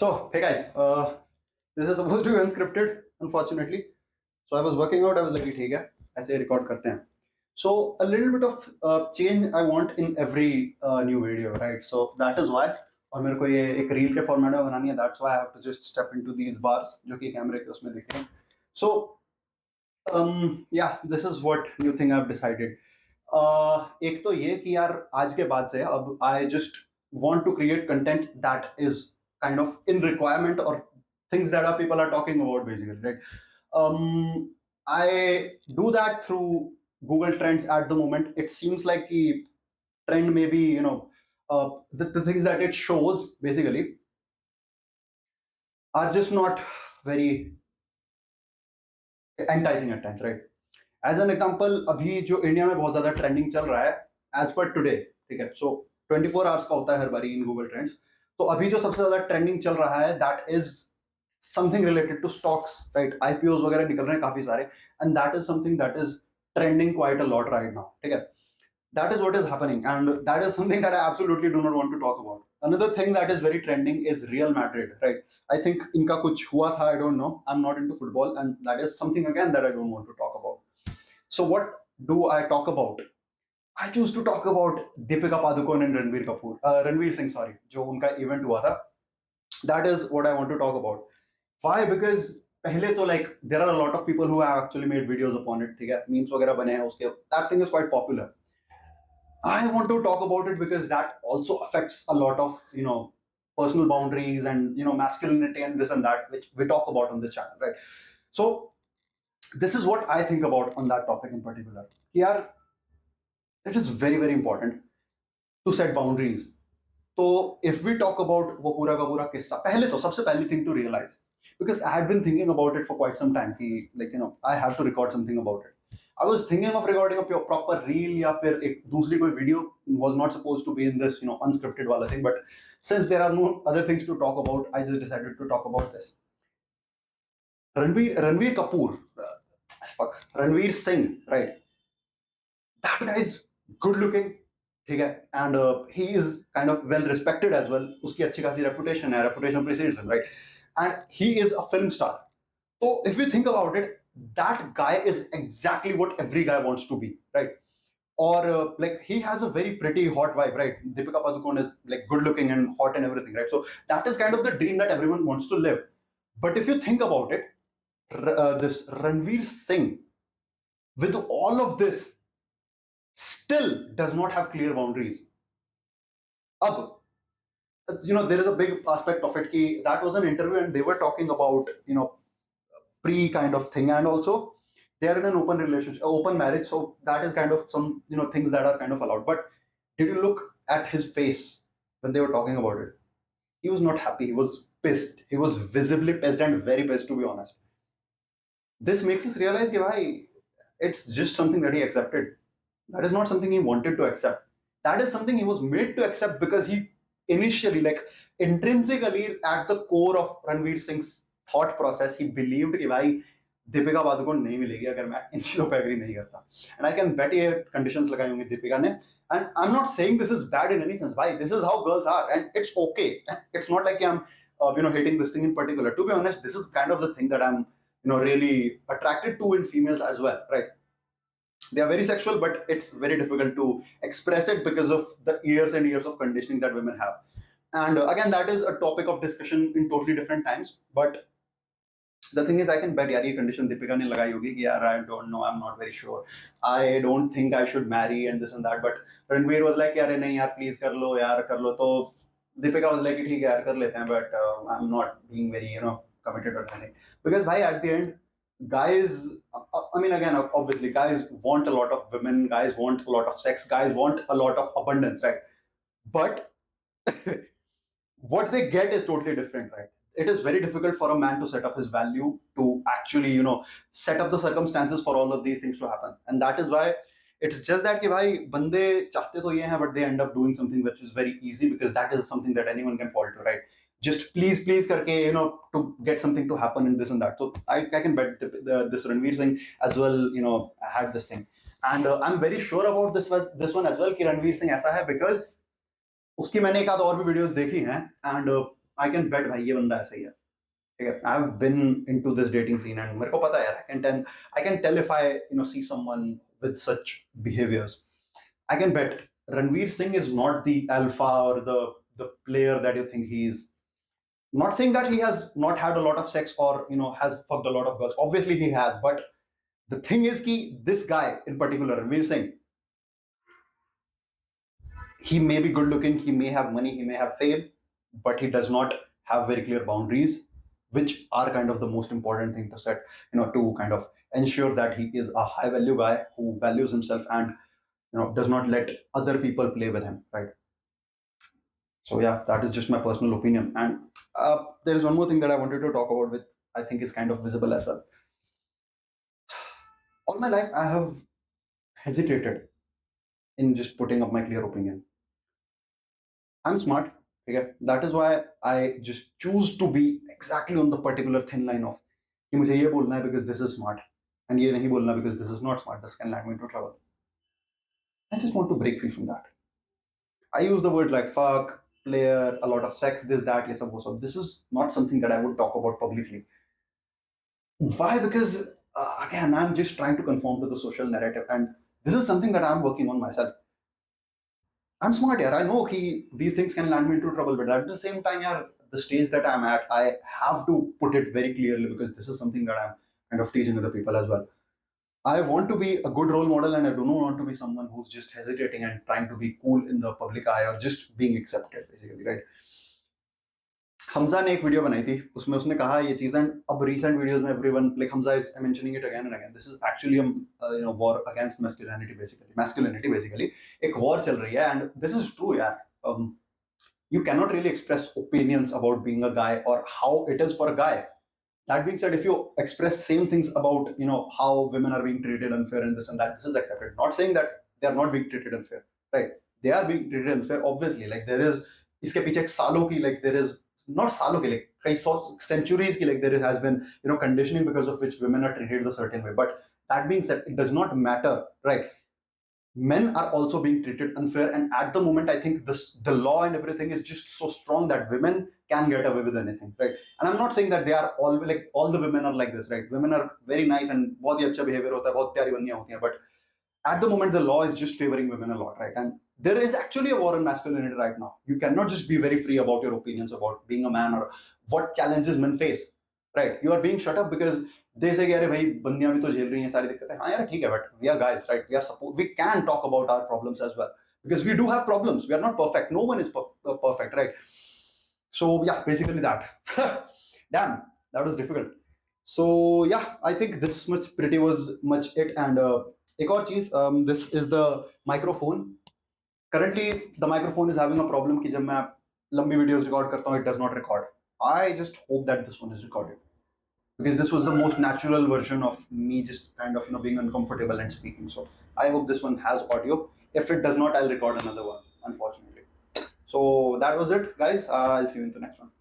So, hey guys, this is supposed to be unscripted, unfortunately. So I was working out. I was like, ठीक है, ऐसे record करते हैं. So a little bit of change I want in every new video, right? So that is why. और मेरे को ये एक रील के फॉर्मेट में बनानी है. That's why I have to just step into these bars जो कि कैमरे के उसमें दिख रहे हैं. So yeah, this is what new thing I've decided. एक तो ये कि यार आज के बाद से अब I just want to create content that is kind of in requirement or things that are people are talking about basically, right? I do that through Google Trends at the moment. It seems like the trend maybe the things that it shows basically are just not very enticing at times, right? As an example अभी जो India में बहुत ज्यादा trending चल रहा है as per today, ठीक है, सो 24 आवर्स का होता है हर बारी इन गूगल ट्रेंड्स. तो अभी जो सबसे ज्यादा ट्रेंडिंग चल रहा है that is something related to stocks, right? IPO वगैरह निकल रहे हैं काफी सारे and that is something that is trending quite a lot right now, ठीक है. That is what is happening, and that is something that I absolutely do not want to talk about. Another thing that is very trending is Real Madrid, right? I think inka kuch hua tha, I don't know, I'm not into football, and that is something again that I don't want to talk about. So what do I talk about? I choose to talk about Deepika Padukone and Ranveer Singh, sorry, जो उनका event हुआ था. That is what I want to talk about. Why? Because पहले तो like there are a lot of people who have actually made videos upon it, ठीक है, memes वगैरह बने हैं उसके. That thing is quite popular. I want to talk about it because that also affects a lot of personal boundaries and masculinity and this and that, which we talk about on this channel, right? So this is what I think about on that topic in particular. Here, it is very very important to set boundaries. So if we talk about वो पूरा का पूरा किस्सा, पहले तो सबसे पहली thing to realize, because I had been thinking about it for quite some time कि like I have to record something about it. I was thinking of recording a proper reel या फिर एक दूसरी कोई video, was not supposed to be in this unscripted वाला thing, but since there are no other things to talk about, I just decided to talk about this. Ranveer Kapoor, Ranveer Singh, right? That guy is good looking, ठीक है, and he is kind of well respected as well. उसकी अच्छी खासी reputation है, reputation precedes him, right? And he is a film star. So if you think about it, that guy is exactly what every guy wants to be, right? Or like he has a very pretty hot wife, right? Deepika Padukone is like good looking and hot and everything, right? So that is kind of the dream that everyone wants to live. But if you think about it, this Ranveer Singh, with all of this, still does not have clear boundaries. Ab, there is a big aspect of it ki that was an interview and they were talking about pre kind of thing, and also they are in an open relationship, open marriage, so that is kind of some things that are kind of allowed. But did you look at his face when they were talking about it? He was not happy. He was pissed. He was visibly pissed and very pissed, to be honest. This makes us realize that why it's just something that he accepted. That is not something he wanted to accept. That is something he was made to accept because he initially, like intrinsically, at the core of Ranveer Singh's thought process, he believed कि भाई दीपिका पादुकोण नहीं मिलेगी अगर मैं इन चीजों पे agree नहीं करता. And I can bet ये conditions लगाई होंगी दीपिका ने. And I'm not saying this is bad in any sense. भाई, this is how girls are, and it's okay. It's not like I'm hating this thing in particular. To be honest, this is kind of the thing that I'm really attracted to in females as well, right? They are very sexual, but it's very difficult to express it because of the years and years of conditioning that women have. And again, that is a topic of discussion in totally different times. But the thing is, I can bet यार ये condition Deepika ने लगाई होगी कि यार I don't know, I'm not very sure, I don't think I should marry and this and that. But Ranveer was like यार नहीं यार please कर लो. तो दीपिका was like ठीक है यार कर लेते हैं, but I'm not being very committed or anything. Because भाई at the end, guys, I mean again, obviously guys want a lot of women, guys want a lot of sex, guys want a lot of abundance, right? But what they get is totally different, right? It is very difficult for a man to set up his value to actually set up the circumstances for all of these things to happen. And that is why it's just that कि भाई बंदे चाहते तो ये हैं, but they end up doing something which is very easy because that is something that anyone can fall to, right? Just please करके to get something to happen and this and that. So I can bet this Ranveer Singh as well had this thing. And I'm very sure about this one as well कि Ranveer Singh ऐसा है because उसकी मैंने एक आध और भी videos देखी हैं, एंड आई कैन बेट भाई ये बंदा ऐसा ही है, ठीक है. I have been into this dating scene and मेरे को पता है यार, I can tell if I see someone with such behaviours. I can bet Ranveer Singh is not the alpha or the player that you think he is. Not saying that he has not had a lot of sex or has fucked a lot of girls. Obviously he has, but the thing is ki this guy in particular, Ranveer Singh, he may be good looking, he may have money, he may have fame, but he does not have very clear boundaries, which are kind of the most important thing to set, to kind of ensure that he is a high value guy who values himself and does not let other people play with him, right? So yeah, that is just my personal opinion. And there is one more thing that I wanted to talk about, which I think is kind of visible as well. All my life, I have hesitated in just putting up my clear opinion. I'm smart. Okay? That is why I just choose to be exactly on the particular thin line of कि मुझे ये बोलना है because this is smart and ये नहीं बोलना because this is not smart. This can land me into trouble. I just want to break free from that. I use the word like fuck, player, a lot of sex, this, that, yes, of course. This is not something that I would talk about publicly. Why? Because again, I'm just trying to conform to the social narrative, and this is something that I'm working on myself. I'm smart here. I know these things can land me into trouble, but at the same time, yeah, the stage that I'm at, I have to put it very clearly because this is something that I'm kind of teaching other people as well. I want to be a good role model and I do not want to be someone who's just hesitating and trying to be cool in the public eye or just being accepted, basically, right? Hamza ने एक video बनाई थी, उसमें उसने कहा ये चीज, and अब रीसेंट वीडियोस में everyone like Hamza is mentioning it again and again, this is actually war against masculinity basically. एक वॉर चल रही है एंड दिस इज ट्रू यार. You cannot really express opinions about being a guy or how it is for a guy. That being said, if you express same things about how women are being treated unfair and this and that, this is accepted. Not saying that they are not being treated unfair, right? They are being treated unfair, obviously. Like there is इसके पीछे सालों की, like there is not सालों की, like कई सौ centuries की, like there has been conditioning because of which women are treated a certain way. But that being said, it does not matter, right? Men are also being treated unfair, and at the moment I think the law and everything is just so strong that women can get away with anything, right? And I'm not saying that they are all like all the women are like this, right? Women are very nice and बहुत ही अच्छा behavior होता है, बहुत प्यारी बंदियां होती हैं, but at the moment the law is just favoring women a lot, right? And there is actually a war on masculinity right now. You cannot just be very free about your opinions about being a man or what challenges men face, right? You are being shut up because they say अरे भाई बंदियां भी तो झेल रही हैं सारी दिक्कतें. हाँ यार ठीक है, but we are guys, right? We can talk about our problems as well because we do have problems. We are not perfect. No one is perfect, right? So yeah, basically that. Damn, that was difficult. So yeah, I think this much pretty was much it. And एक और चीज, this is the microphone. Currently the microphone is having a problem कि जब मैं लंबी videos record करता हूँ, it does not record. I just hope that this one is recorded because this was the most natural version of me just kind of being uncomfortable and speaking. So I hope this one has audio. If it does not, I'll record another one, unfortunately. So that was it, guys. I'll see you in the next one.